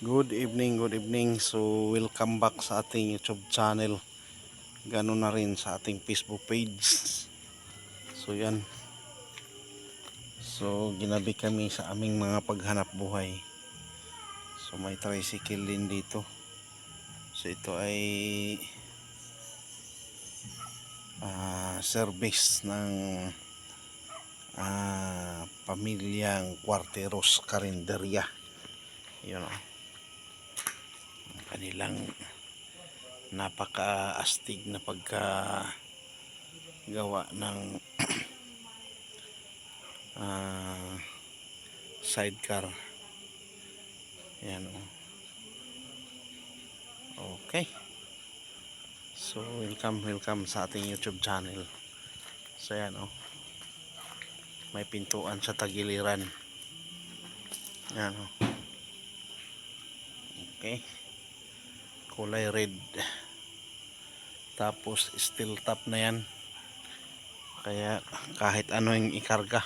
Good evening, good evening. So, welcome back sa ating YouTube channel. Ganoon na rin sa ating Facebook page. So, yan. So, ginabi kami sa aming mga paghanap buhay. So, may tricycle din dito. So, ito ay service ng pamilyang Cuarteros Carinderia. Yun o. Kanilang napaka-astig na pagkagawa ng sidecar. Yan o. Okay. So welcome sa ating YouTube channel. So yan o. May pintuan sa tagiliran. Yan o. Okay. Kulay red. Tapos steel top na yan. Kaya kahit ano yung ikarga.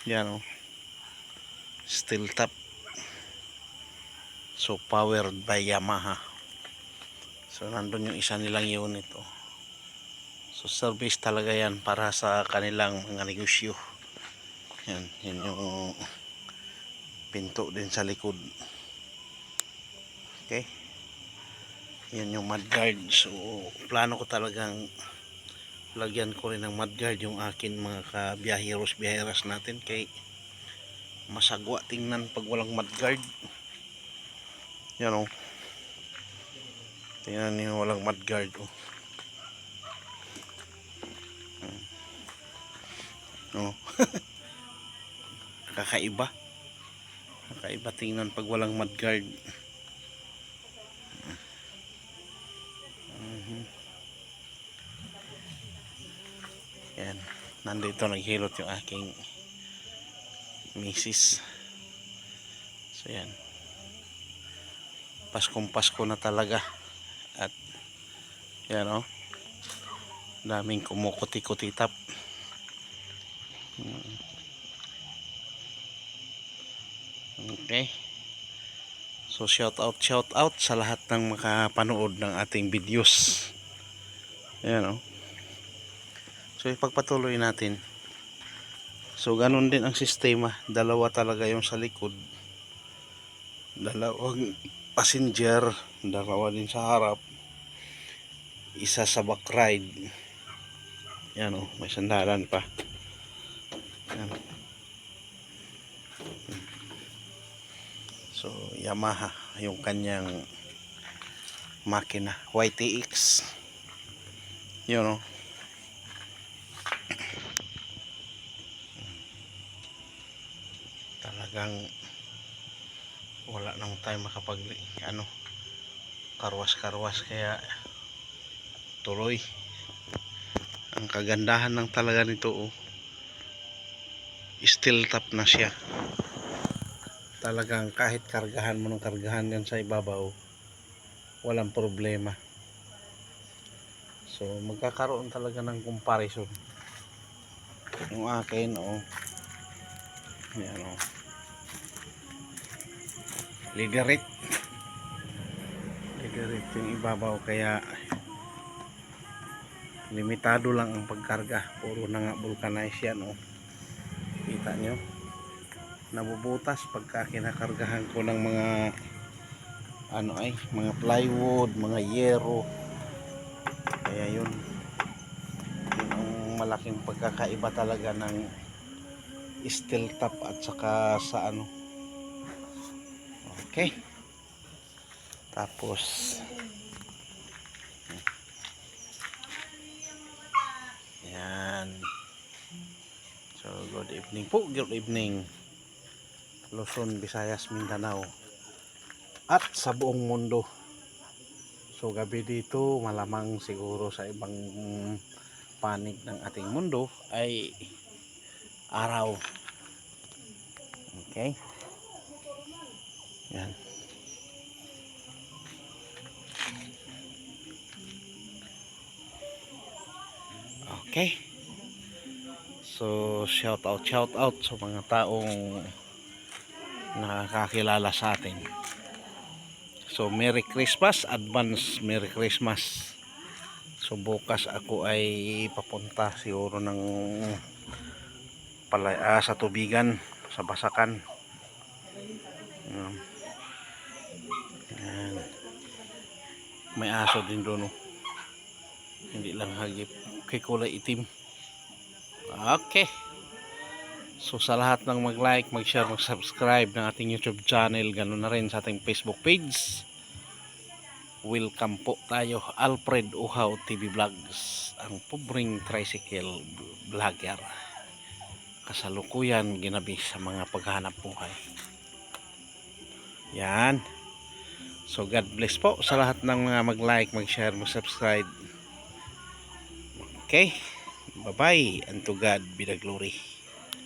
Yan o. Steel top. So powered by Yamaha. So nandun yung isa nilang unit o. So service talaga yan para sa kanilang mga negosyo. Yan yung pinto din sa likod. Okay. Yan yung mudguard. So plano ko talagang lagyan ko rin ng mudguard yung akin mga kabiyaheros natin, kay masagwa tingnan pag walang mudguard. Yan o. Tingnan niyo, walang mudguard o. Oh. Kakaiba tingnan pag walang mudguard. Yan, nandito naghilot yung aking misis. So yan, Pasko na talaga. At yan o, daming kumukuti-kutitap. Okay. So shout out sa lahat ng makapanood ng ating videos. Ayan o. So ipagpatuloy natin. So ganun din ang sistema. Dalawa talaga yung sa likod. Dalawang passenger. Dalawa din sa harap. Isa sa back ride. Ayan o. May sandalan pa. Ayan. So Yamaha yung kanyang makina. YTX. Yun o. Talagang wala nang time makapag karwas kaya tuloy. Ang kagandahan ng talaga nito oh, steel top na siya. Talagang kahit kargahan mo ng kargahan yan sa ibabaw, walang problema. So magkakaroon talaga ng comparison. Yung akin oh, yan oh, liderate yung ibabaw, kaya limitado lang ang pagkarga. Puro na nga vulcanize yan oh. Kita nyo, nabubutas pagka kinakargahan ko ng mga mga plywood, mga yero. Kaya yun ang malaking pagkakaiba talaga ng steel top at saka sa okay. Tapos yan. So good evening po, good evening Luzon, Visayas, Mindanao at sa buong mundo. So gabi dito, malamang siguro sa ibang panig ng ating mundo ay araw. Okay. Yan. Okay. So shout out sa mga taong nakakakilala sa atin. So Merry Christmas, advance Merry Christmas. So bukas ako ay papunta siguro ng sa tubigan, sa Basakan. Ayan. May aso din doon, oh. Hindi lang hagip, kay kulay itim. Okay. So sa lahat ng mag-like, mag-share, mag-subscribe ng ating YouTube channel, ganoon na rin sa ating Facebook page, welcome po tayo. Alfred Uhaw TV Vlogs, ang pobreng tricycle vlogger, kasalukuyan ginabi sa mga paghahanap buhay. Yan. So God bless po sa lahat ng mga mag-like, mag-share, mag-subscribe. Okay, bye bye, and to God be the glory.